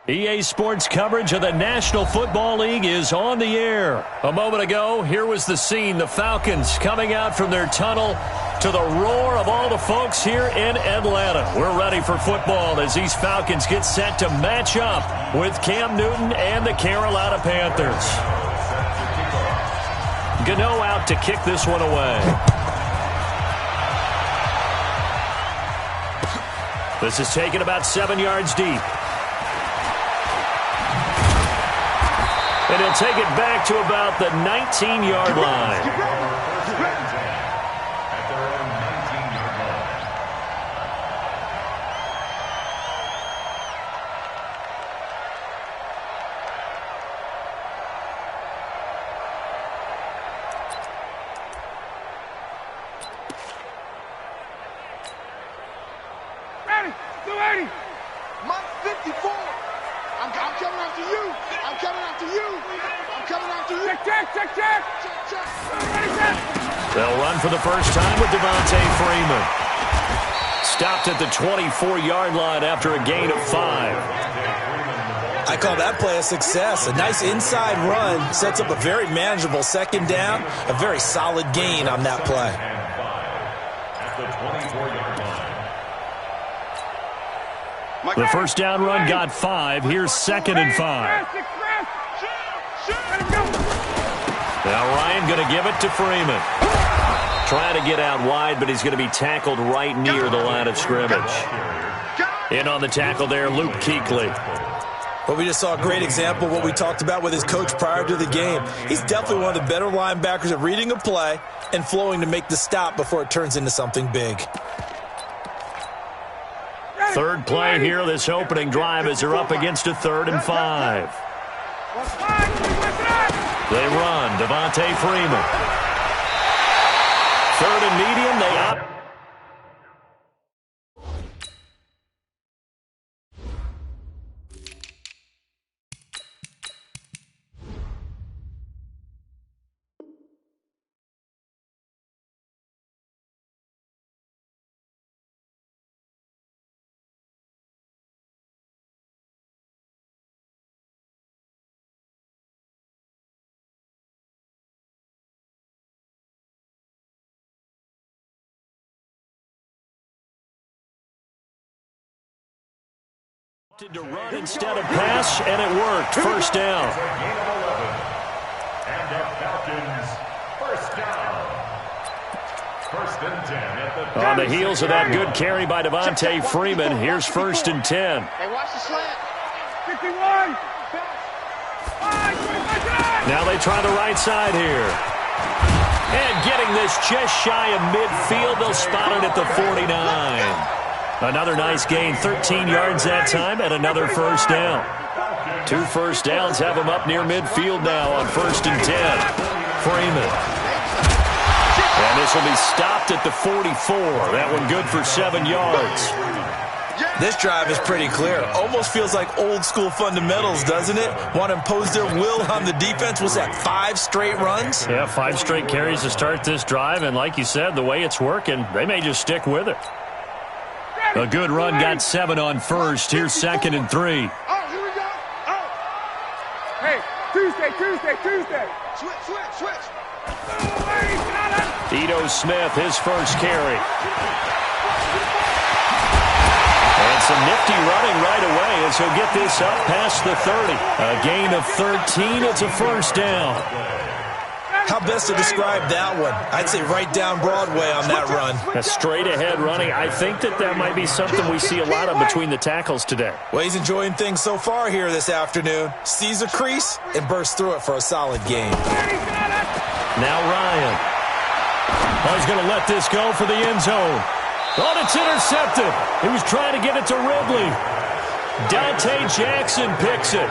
EA Sports coverage of the National Football League is on the air. A moment ago, here was the scene. The Falcons coming out from their tunnel to the roar of all the folks here in Atlanta. We're ready for football as these Falcons get set to match up with Cam Newton and the Carolina Panthers. Gano out to kick this one away. This is taken about 7 yards deep. And he'll take it back to about the 19-yard line. They'll run for the first time with Freeman. Stopped at the 24-yard line after a gain of 5. I call that play a success. A nice inside run sets up a very manageable second down. A very solid gain on that play. The first down run got 5. Here's 2nd and 5. Now Ryan going to give it to Freeman. Trying to get out wide, but he's going to be tackled right near the line of scrimmage. In on the tackle there, Luke Kuechly. Well, we just saw a great example of what we talked about with his coach prior to the game. He's definitely one of the better linebackers at reading a play and flowing to make the stop before it turns into something big. Third play here, this opening drive as they're up against a 3rd and 5. They run, Freeman. 3rd and medium, they up. To run instead of pass, and it worked. First down. And the Falcons, first down. 1st and 10 at the On the heels of that good carry by Freeman, here's 1st and 10. Hey, watch the slant. 51. Now they try the right side here. And getting this just shy of midfield, they'll spot it at the 49. Another nice gain, 13 yards that time, and another first down. 2 first downs have him up near midfield now on 1st and 10. Freeman. And this will be stopped at the 44. That one good for 7 yards. This drive is pretty clear. Almost feels like old school fundamentals, doesn't it? Want to impose their will on the defense. Was that 5 straight runs? Yeah, 5 straight carries to start this drive, and like you said, the way it's working, they may just stick with it. A good run got 7 on 1st. Here's 2nd and 3. Oh, here we go. Oh. Hey, Tuesday. Switch. Ito Smith, his first carry. And some nifty running right away as he'll get this up past the 30. A gain of 13. It's a first down. How best to describe that one? I'd say right down Broadway on that run. A straight-ahead running. I think that might be something we see a lot of between the tackles today. Well, he's enjoying things so far here this afternoon. Sees a crease and bursts through it for a solid gain. Now Ryan. Oh, he's going to let this go for the end zone. Oh, it's intercepted. He was trying to get it to Ridley. Dante Jackson picks it.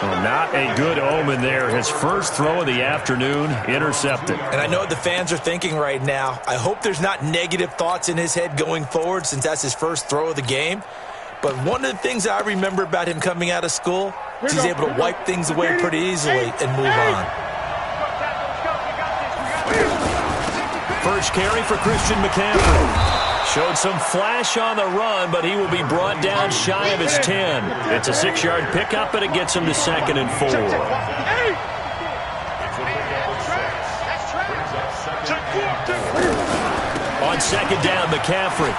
Well, not a good omen there. His first throw of the afternoon, intercepted. And I know what the fans are thinking right now. I hope there's not negative thoughts in his head going forward since that's his first throw of the game. But one of the things I remember about him coming out of school is he's able to wipe things away pretty easily and move on. First carry for Christian McCaffrey. Showed some flash on the run, but he will be brought down shy of his 10. It's a 6-yard pickup, and it gets him to 2nd and 4. On 2nd down, McCaffrey.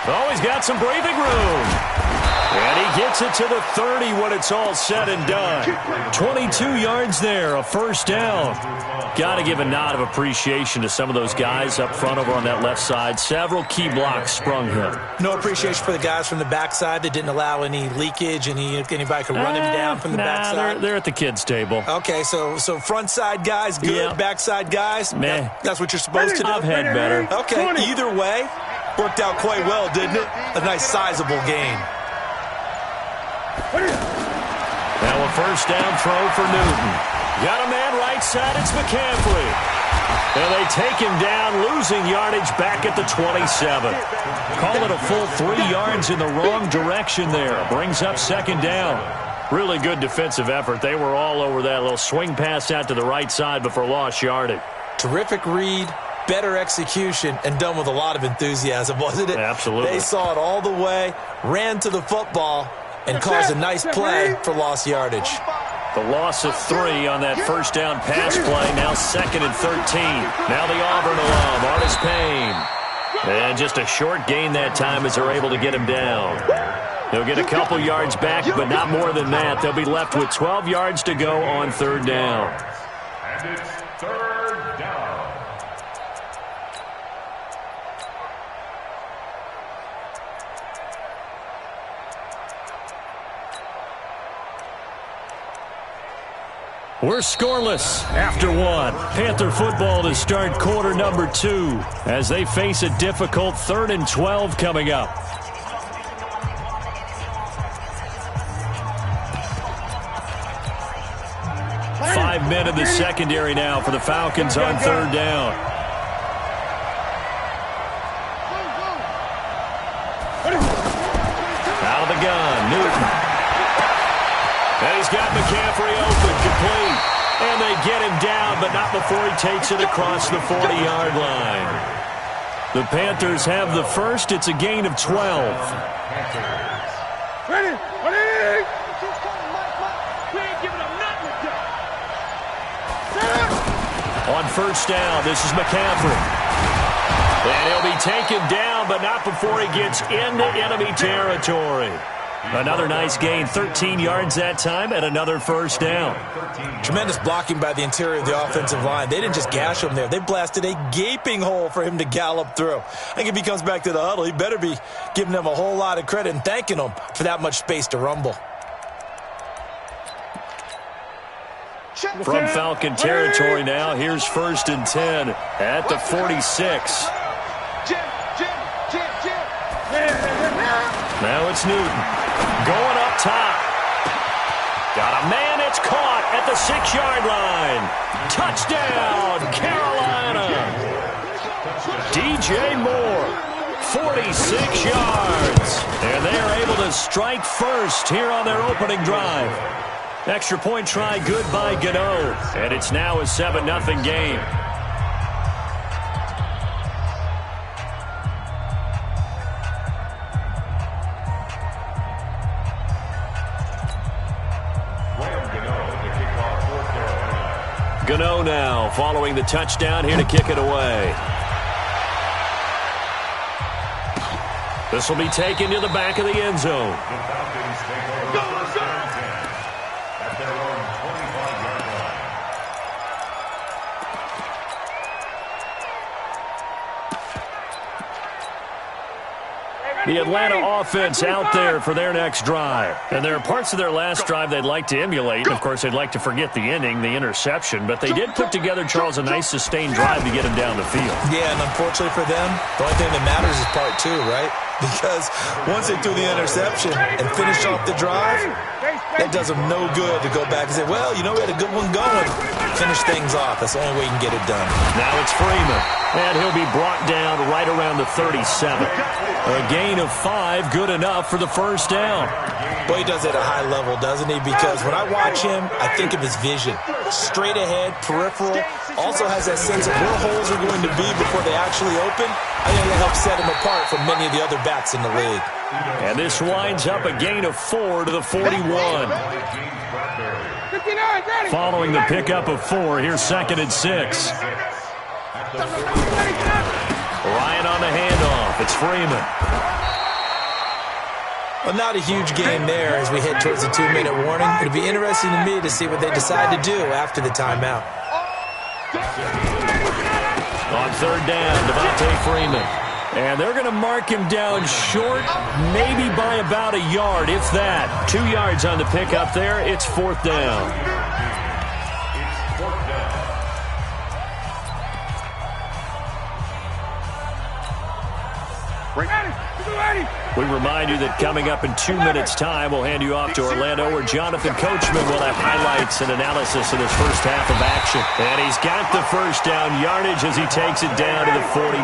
Oh, he's got some breathing room. And he gets it to the 30 when it's all said and done. 22 yards there, a first down. Got to give a nod of appreciation to some of those guys up front over on that left side. Several key blocks sprung him. No appreciation for the guys from the backside that didn't allow any leakage, anybody could run him down from the backside. They're at the kids' table. Okay, so front side guys, good. Yeah. Backside guys, meh. That's what you're supposed to do? I've had better. Okay, either way, worked out quite well, didn't it? A nice sizable gain. Now a first down throw for Newton. Got a man right side, it's McCaffrey. And they take him down, losing yardage back at the 27. Call it a full 3 yards in the wrong direction there. Brings up 2nd down. Really good defensive effort. They were all over that little swing pass out to the right side before lost yardage. Terrific read, better execution, and done with a lot of enthusiasm, wasn't it? Absolutely. They saw it all the way, ran to the football, and caused a nice play for lost yardage. The loss of 3 on that first down pass play. Now 2nd and 13. Now the Auburn alum, Artis Payne. And just a short gain that time as they're able to get him down. They'll get a couple yards back, but not more than that. They'll be left with 12 yards to go on 3rd down. And it's 3rd down. We're scoreless after 1. Panther football to start quarter number 2 as they face a difficult 3rd and 12 coming up. Five men in the secondary now for the Falcons on 3rd down. Out of the gun, Newton. And he's got McCaffrey open, complete. And they get him down, but not before he takes it across the 40-yard line. The Panthers have the first. It's a gain of 12. Ready? Ready? We ain't giving them nothing. On 1st down, this is McCaffrey. And he'll be taken down, but not before he gets into enemy territory. Another nice gain, 13 yards that time, and another first down. Tremendous blocking by the interior of the offensive line. They didn't just gash him there. They blasted a gaping hole for him to gallop through. I think if he comes back to the huddle, he better be giving them a whole lot of credit and thanking them for that much space to rumble. From Falcon territory now, here's 1st and 10 at the 46. Now it's Newton. Going up top. Got a man, it's caught at the 6-yard line. Touchdown, Carolina. DJ Moore, 46 yards. And they are able to strike first here on their opening drive. Extra point try good by Gano. And it's now a 7-0 game. Gano now following the touchdown here to kick it away. This will be taken to the back of the end zone. The Falcons take over the first and 10 at their own 25-yard line. The Atlanta offense out there for their next drive. And there are parts of their last drive they'd like to emulate. And of course, they'd like to forget the ending, the interception. But they did put together, Charles, a nice sustained drive to get him down the field. Yeah, and unfortunately for them, the only thing that matters is part 2, right? Because once they threw the interception and finished off the drive, that does them no good to go back and say, well, you know, we had a good one going. finish things off. That's the only way you can get it done. Now it's Freeman, and he'll be brought down right around the 37. A gain of 5, good enough for the first down. Boy, he does it at a high level, doesn't he? Because when I watch him, I think of his vision. Straight ahead, peripheral, also has that sense of where holes are going to be before they actually open. I think that helps set him apart from many of the other backs in the league. And this winds up a gain of 4 to the 41. Following the pickup of 4, here's 2nd and 6. Ryan on the handoff. It's Freeman. Well, not a huge game there as we head towards the 2-minute warning. It'll be interesting to me to see what they decide to do after the timeout. On 3rd down, Devontae Freeman. And they're going to mark him down short, maybe by about a yard, if that. 2 yards on the pickup there. It's 4th down. We remind you that coming up in 2 minutes' time, we'll hand you off to Orlando, where Jonathan Coachman will have highlights and analysis of this first half of action. And he's got the first down yardage as he takes it down to the 49.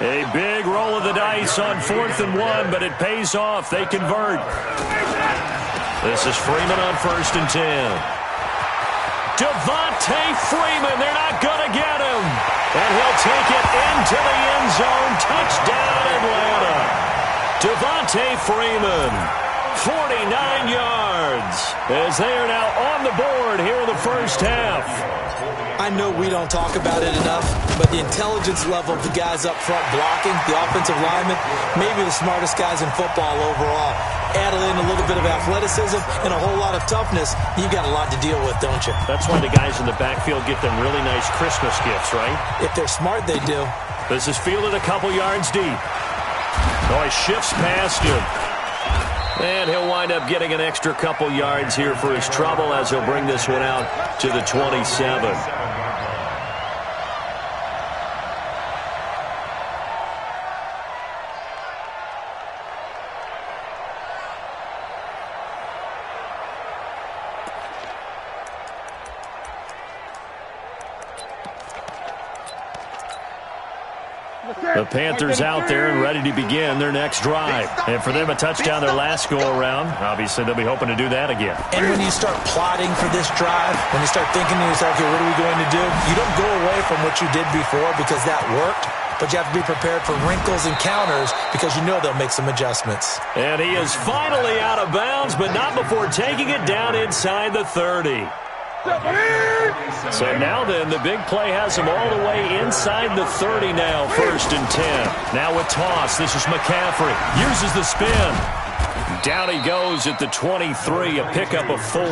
A big roll of the dice on 4th and 1, but it pays off. They convert. This is Freeman on 1st and 10. Devontae Freeman, they're not going to get him. And he'll take it into the end zone. Touchdown, Atlanta. Devontae Freeman, 49 yards, as they are now on the board here in the first half. I know we don't talk about it enough, but the intelligence level of the guys up front blocking, the offensive linemen, maybe the smartest guys in football overall. Add in a little bit of athleticism and a whole lot of toughness, you got a lot to deal with, don't you? That's why the guys in the backfield get them really nice Christmas gifts, right? If they're smart, they do. This is fielded a couple yards deep. Oh, he shifts past him. And he'll wind up getting an extra couple yards here for his trouble as he'll bring this one out to the 27. The Panthers out there and ready to begin their next drive. And for them, a touchdown their last go-around. Obviously, they'll be hoping to do that again. And when you start plotting for this drive, when you start thinking to yourself, okay, what are we going to do? You don't go away from what you did before because that worked, but you have to be prepared for wrinkles and counters because you know they'll make some adjustments. And he is finally out of bounds, but not before taking it down inside the 30. So now then, the big play has him all the way inside the 30 now, 1st and 10. Now with toss, this is McCaffrey. Uses the spin. Down he goes at the 23, a pickup of 4.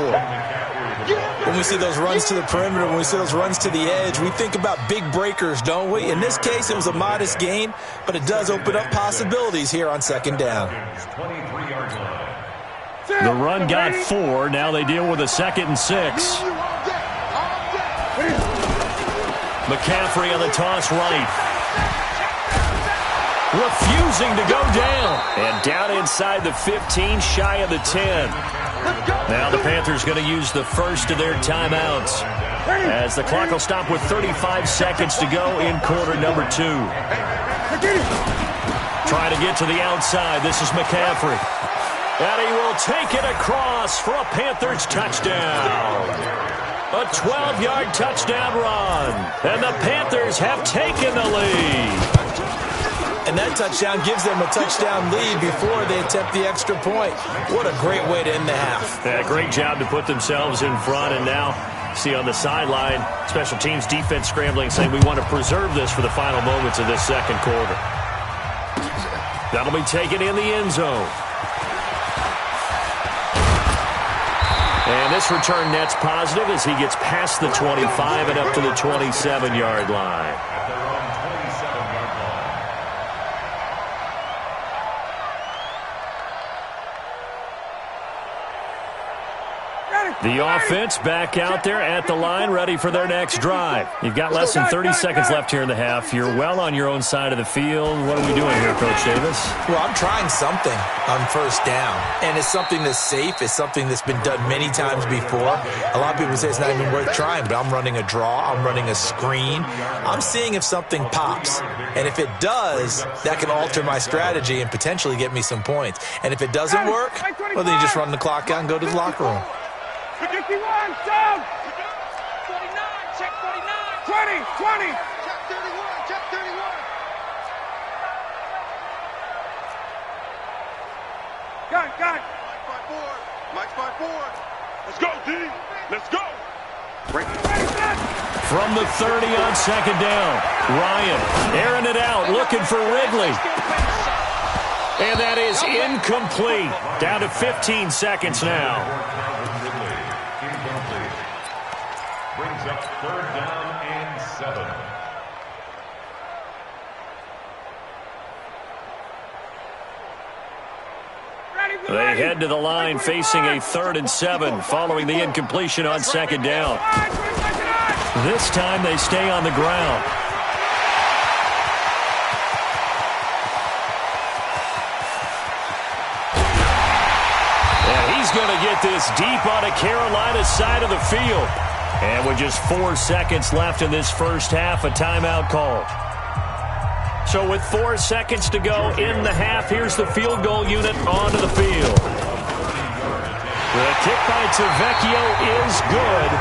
When we see those runs to the perimeter, when we see those runs to the edge, we think about big breakers, don't we? In this case, it was a modest gain, but it does open up possibilities here on 2nd down. The run got 4. Now they deal with a 2nd and 6. McCaffrey on the toss right. Refusing to go down. And down inside the 15, shy of the 10. Now the Panthers going to use the first of their timeouts, as the clock will stop with 35 seconds to go in quarter number 2. Trying to get to the outside. This is McCaffrey. And he will take it across for a Panthers touchdown. A 12-yard touchdown run. And the Panthers have taken the lead. And that touchdown gives them a touchdown lead before they attempt the extra point. What a great way to end the half. Yeah, great job to put themselves in front. And now, see on the sideline, special teams defense scrambling, saying we want to preserve this for the final moments of this second quarter. That'll be taken in the end zone. And this return net's positive as he gets past the 25 and up to the 27-yard line. The offense back out there at the line, ready for their next drive. You've got less than 30 seconds left here in the half. You're well on your own side of the field. What are we doing here, Coach Davis? Well, I'm trying something on first down, and it's something that's safe. It's something that's been done many times before. A lot of people say it's not even worth trying, but I'm running a draw. I'm running a screen. I'm seeing if something pops, and if it does, that can alter my strategy and potentially get me some points. And if it doesn't work, well, then you just run the clock out and go to the locker room. 51, down. 49, check 49. 20. Check 31, check 31. Got. Mike's by four. Let's go, D. Let's go. From the 30 on second down, Ryan airing it out, looking for Ridley. And that is incomplete. Down to 15 seconds now. Brings up third down and 7. They head to the line facing a 3rd and 7 following the incompletion on second down. This time they stay on the ground. And he's going to get this deep on a Carolina side of the field. And with just 4 seconds left in this first half, a timeout call. So with 4 seconds to go in the half, here's the field goal unit onto the field. The kick by Tavecchio is good.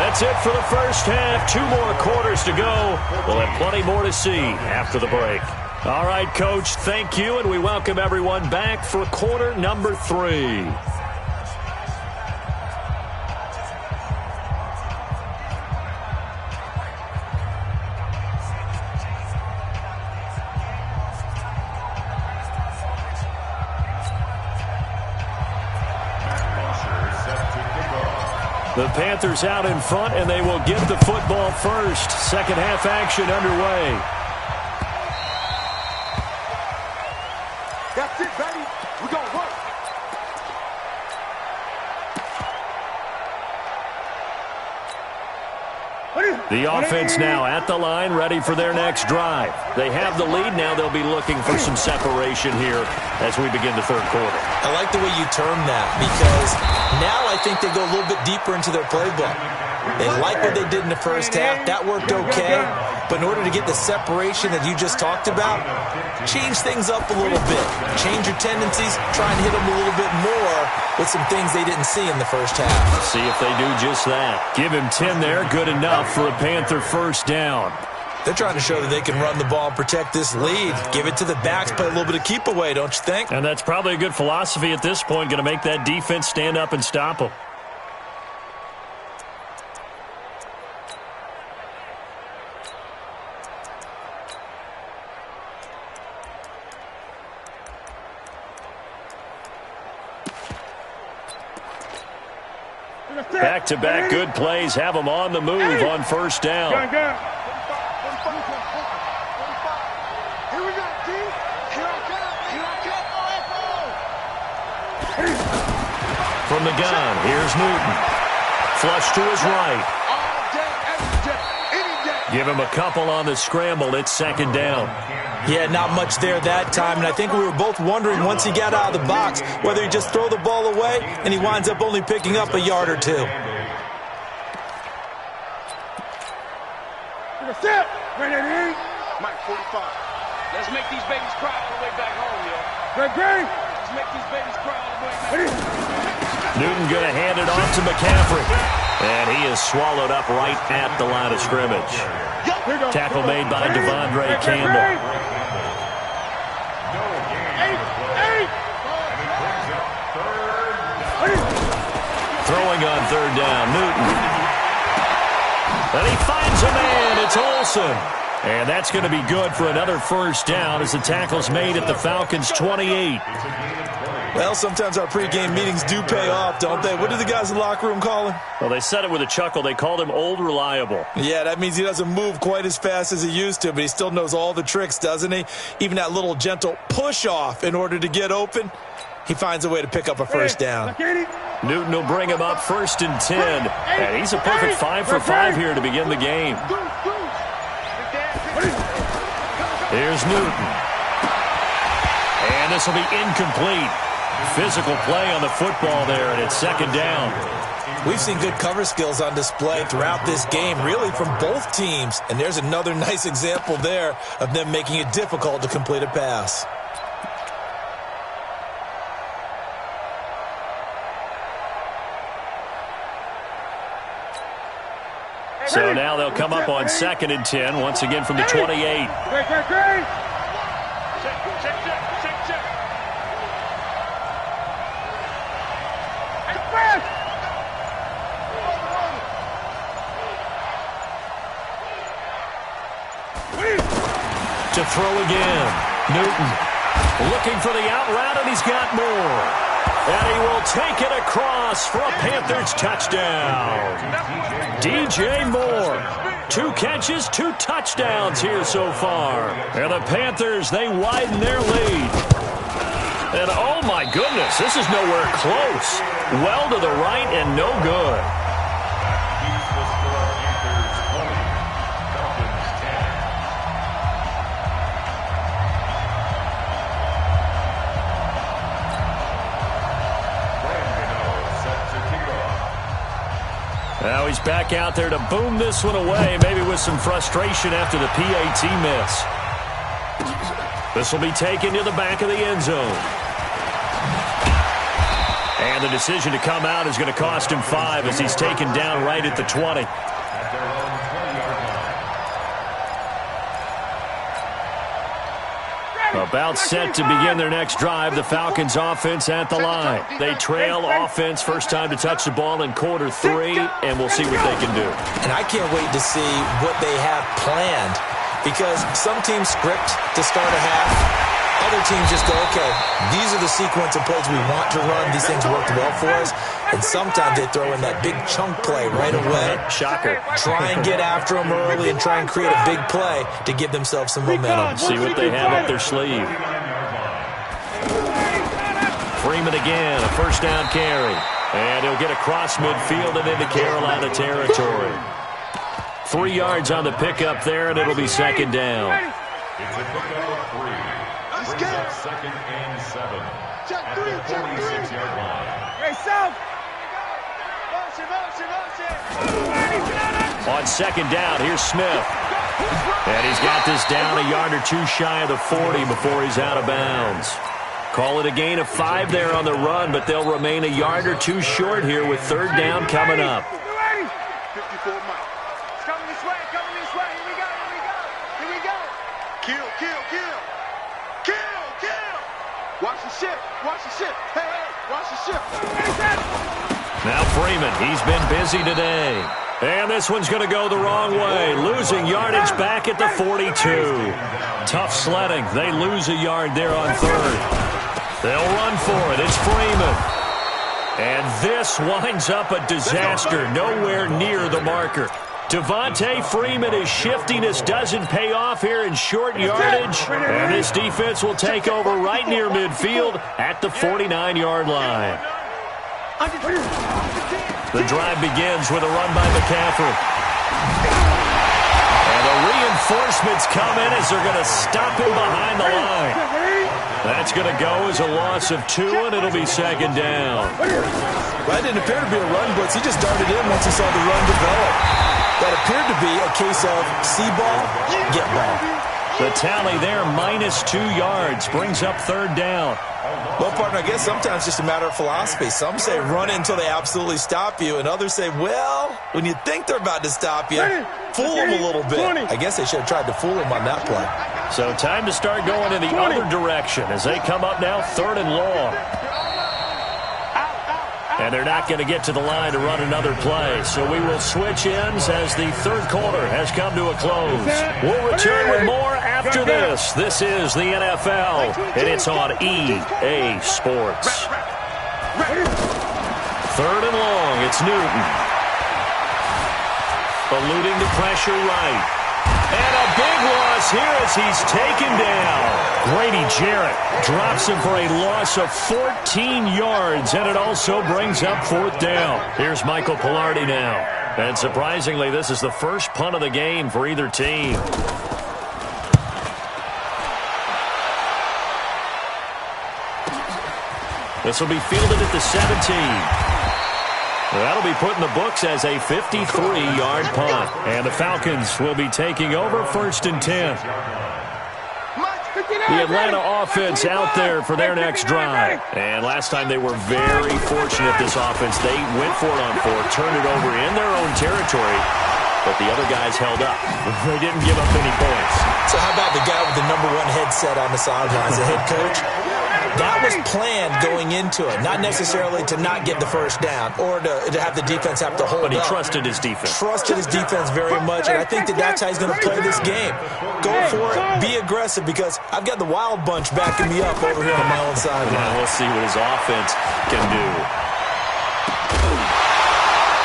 That's it for the first half. 2 more quarters to go. We'll have plenty more to see after the break. All right, Coach, thank you, and we welcome everyone back for quarter number 3. The Panthers out in front, and they will get the football first. Second half action underway. That's it, baby. We're going to work. The offense now at the line, ready for their next drive. They have the lead. Now they'll be looking for some separation here as we begin the third quarter. I like the way you term that, because now I think they go a little bit deeper into their playbook. They like what they did in the first half. That worked okay. But in order to get the separation that you just talked about, change things up a little bit. Change your tendencies. Try and hit them a little bit more with some things they didn't see in the first half. See if they do just that. Give him 10 there. Good enough for a Panther first down. They're trying to show that they can run the ball and protect this lead. Give it to the backs, play a little bit of keep away, don't you think? And that's probably a good philosophy at this point. Going to make that defense stand up and stop them. Back-to-back good plays have them on the move on first down. Here we go, T. Here I come. From the gun, here's Newton. Flush to his right. All day, every day, any day. Give him a couple on the scramble. It's second down. Yeah, not much there that time, and I think we were both wondering once he got out of the box whether he just throw the ball away and he winds up only picking up a yard or 2. Sit. Ready, Mike 45. Let's make these babies cry all the way back home, yo. Great. Let's make these babies cry all the way back home. Newton going to hand it off to McCaffrey. And he is swallowed up right at the line of scrimmage. Tackle made by Devondre Campbell. Throwing on third down, Newton. And he finds a man. It's Olsen. And that's going to be good for another first down as the tackle's made at the Falcons' 28. Well, sometimes our pregame meetings do pay off, don't they? What do the guys in the locker room call him? Well, they said it with a chuckle. They called him Old Reliable. Yeah, that means he doesn't move quite as fast as he used to, but he still knows all the tricks, doesn't he? Even that little gentle push-off in order to get open, he finds a way to pick up a first down. Newton will bring him up 1st and 10. And he's a perfect 5 for 5 here to begin the game. Here's Newton. And this will be incomplete. Physical play on the football there, and it's 2nd down. We've seen good cover skills on display throughout this game, really from both teams. And there's another nice example there of them making it difficult to complete a pass. So now they'll come up on 2nd and 10, once again from the 28. To throw again. Newton looking for the out route, and he's got more. And he will take it across for a Panthers touchdown. DJ Moore. 2 catches, 2 touchdowns here so far. And the Panthers, they widen their lead. And oh my goodness, this is nowhere close. Well to the right and no good. Now he's back out there to boom this one away, maybe with some frustration after the PAT miss. This will be taken to the back of the end zone. And the decision to come out is going to cost him 5 as he's taken down right at the 20. About set to begin their next drive, the Falcons offense at the line. They trail offense, first time to touch the ball in quarter 3, and we'll see what they can do. And I can't wait to see what they have planned, because some teams script to start a half. Other teams just go, okay, these are the sequence of plays we want to run. These things worked well for us. And sometimes they throw in that big chunk play right away. Shocker. Try and get after them early and try and create a big play to give themselves some momentum. See what they have up their sleeve. Freeman again, a first down carry. And he'll get across midfield and into Carolina territory. 3 yards on the pickup there, and it'll be 2nd down. It's a pickup of 3. Brings up 2nd and 7. At the 46-yard line. Hey, South! On 2nd down, here's Smith. And he's got this down a yard or 2 shy of the 40 before he's out of bounds. Call it a gain of 5 there on the run, but they'll remain a yard or 2 short here with 3rd down coming up. 54 miles. It's coming this way, coming this way. Here we go, here we go. Here we go. Kill, kill, kill. Kill, kill. Watch the ship, watch the ship. Hey, hey, watch the ship. Now Freeman, he's been busy today. And this one's going to go the wrong way. Losing yardage back at the 42. Tough sledding. They lose a yard there on 3rd. They'll run for it. It's Freeman. And this winds up a disaster nowhere near the marker. Devontae Freeman, his shiftiness doesn't pay off here in short yardage. And this defense will take over right near midfield at the 49-yard line. The drive begins with a run by McCaffrey. And the reinforcements come in as they're going to stop him behind the line. That's going to go as a loss of 2, and it'll be 2nd down. Well, that didn't appear to be a run blitz. He just darted in once he saw the run develop. That appeared to be a case of see ball, get ball. The tally there, -2 yards, brings up 3rd down. Well, partner, I guess sometimes it's just a matter of philosophy. Some say run until they absolutely stop you, and others say, well, when you think they're about to stop you, fool them a little bit. I guess they should have tried to fool him on that play. So time to start going in the other direction as they come up now 3rd and long. And they're not going to get to the line to run another play. So we will switch ends as the 3rd quarter has come to a close. We'll return with more after this. This is the NFL, and it's on EA Sports. 3rd and long, it's Newton. Alluding to pressure right. And a big loss here as he's taken down. Grady Jarrett drops him for a loss of 14 yards, and it also brings up 4th down. Here's Michael Pilardi now. And surprisingly, this is the first punt of the game for either team. This will be fielded at the 17. That'll be put in the books as a 53-yard punt. And the Falcons will be taking over 1st and 10. The Atlanta offense out there for their next drive. And last time they were very fortunate, this offense. They went for it on 4, turned it over in their own territory, but the other guys held up. They didn't give up any points. So how about the guy with the number 1 headset on the sidelines, the head coach? That was planned going into it, not necessarily to not get the first down or to have the defense have to hold up. But he trusted his defense. Trusted his defense very much, and I think that's how he's going to play this game. Go for it, be aggressive, because I've got the wild bunch backing me up over here on my own sideline. Now we'll see what his offense can do.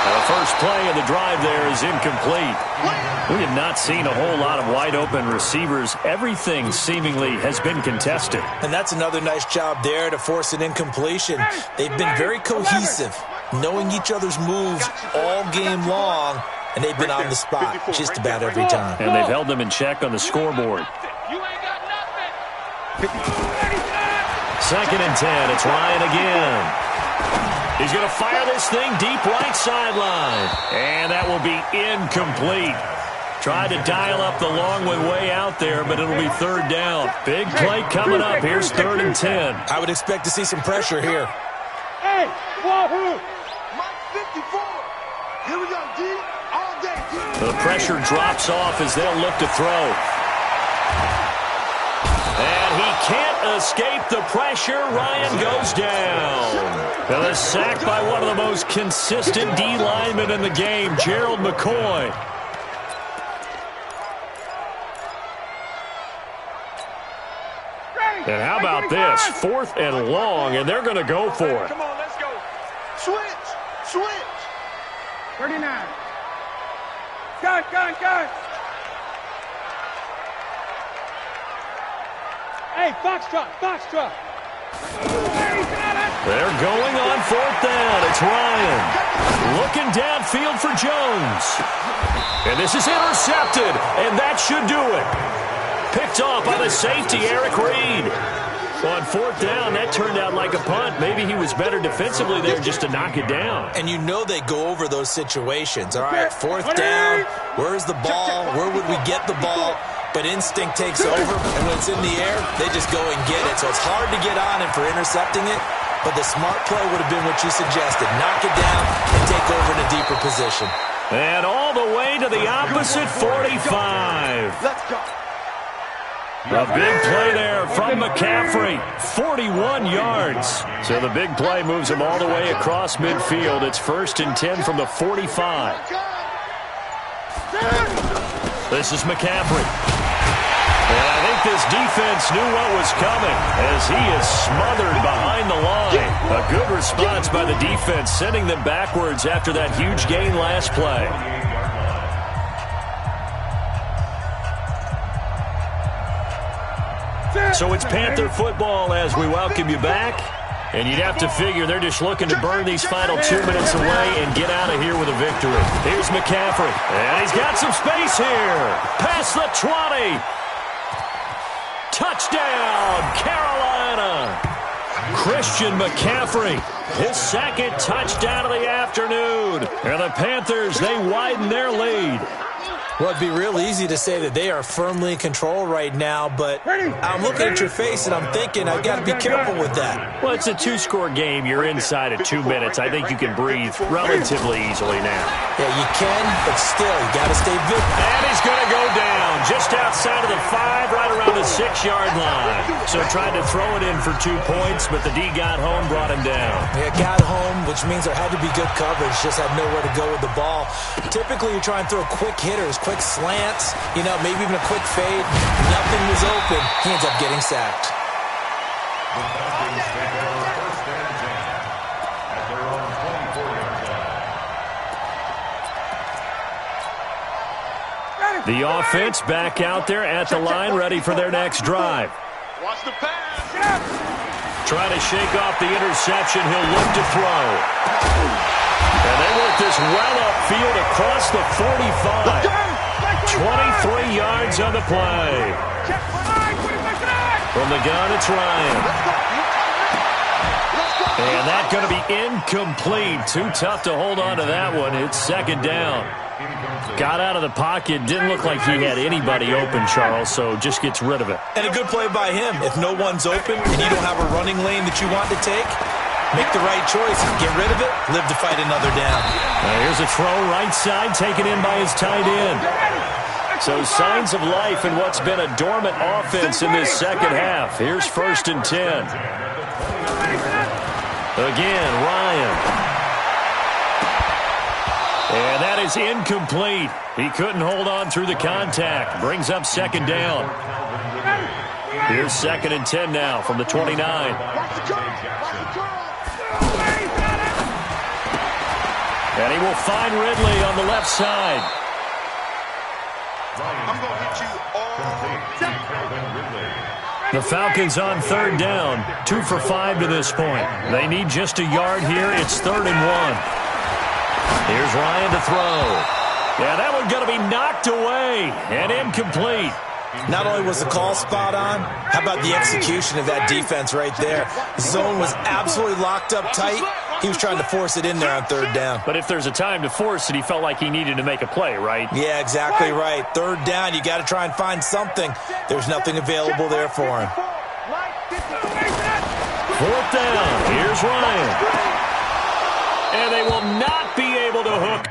The first play of the drive there is incomplete. We have not seen a whole lot of wide-open receivers. Everything seemingly has been contested. And that's another nice job there to force an incompletion. They've been very cohesive, knowing each other's moves all game long, and they've been on the spot just about every time. And they've held them in check on the scoreboard. 2nd and 10. It's Ryan again. He's going to fire this thing deep right sideline. And that will be incomplete. Tried to dial up the long way out there, but it'll be 3rd down. Big play coming up. Here's 3rd and 10. I would expect to see some pressure here. Hey, Wahoo! Mike 54. Here we go, D. All day, D. The pressure drops off as they'll look to throw. And he can't escape the pressure. Ryan goes down. And a sack by one of the most consistent D linemen in the game, Gerald McCoy. And how about this? 4th and long, and they're going to go for it. Come on, let's go. Switch. 39. Gun. Hey, Foxtrot. They're going on 4th down. It's Ryan. Looking downfield for Jones. And this is intercepted, and that should do it. Picked off by the safety, Eric Reed. On 4th down, that turned out like a punt. Maybe he was better defensively there just to knock it down. And you know they go over those situations. All right, 4th down, where's the ball? Where would we get the ball? But instinct takes over, and when it's in the air, they just go and get it. So it's hard to get on him for intercepting it, but the smart play would have been what you suggested. Knock it down and take over in a deeper position. And all the way to the opposite 45. Let's go. A big play there from McCaffrey, 41 yards. So the big play moves him all the way across midfield. It's 1st and 10 from the 45. This is McCaffrey. And I think this defense knew what was coming as he is smothered behind the line. A good response by the defense, sending them backwards after that huge gain last play. So it's Panther football as we welcome you back. And you'd have to figure they're just looking to burn these final 2 minutes away and get out of here with a victory. Here's McCaffrey. And he's got some space here. Past the 20. Touchdown, Carolina. Christian McCaffrey, his 2nd touchdown of the afternoon. And the Panthers, they widen their lead. Well, it'd be real easy to say that they are firmly in control right now, but I'm looking at your face and I'm thinking I've got to be careful with that. Well, it's a 2-score game. You're inside at 2 minutes. I think you can breathe relatively easily now. Yeah, you can, but still, you got to stay vigilant. And he's going to go down just outside of the 5, right around the 6-yard line. So tried to throw it in for 2 points, but the D got home, brought him down. Yeah, got home, which means there had to be good coverage, just had nowhere to go with the ball. Typically, you try and throw quick hitters, quick slants, maybe even a quick fade. Nothing was open. He ends up getting sacked. The Falcons take over 1st and 10 at their own 24-yard line. The offense back out there at the line, ready for their next drive. Watch the pass. Trying to shake off the interception. He'll look to throw. And they work this well upfield across the 45. 23 yards on the play. From the gun, it's Ryan. And that's going to be incomplete. Too tough to hold on to that one. It's second down. Got out of the pocket. Didn't look like he had anybody open, Charles, so just gets rid of it. And a good play by him. If no one's open and you don't have a running lane that you want to take, make the right choice. Get rid of it. Live to fight another down. Here's a throw right side, taken in by his tight end. So signs of life in what's been a dormant offense in this second half. Here's 1st and 10. Again, Ryan. And that is incomplete. He couldn't hold on through the contact. Brings up second down. Here's 2nd and 10 now from the 29. And he will find Ridley on the left side. I'm going to hit you all. The Falcons on 3rd down. 2 for 5 to this point. They need just a yard here. It's 3rd and 1. Here's Ryan to throw. Yeah, that one's going to be knocked away and incomplete. Not only was the call spot on, how about the execution of that defense right there? The zone was absolutely locked up tight. He was trying to force it in there on 3rd down. But if there's a time to force it, he felt like he needed to make a play, right? Yeah, exactly right. 3rd down, you got to try and find something. There's nothing available there for him. 4th down. Here's Ryan. And they will not be able to hook.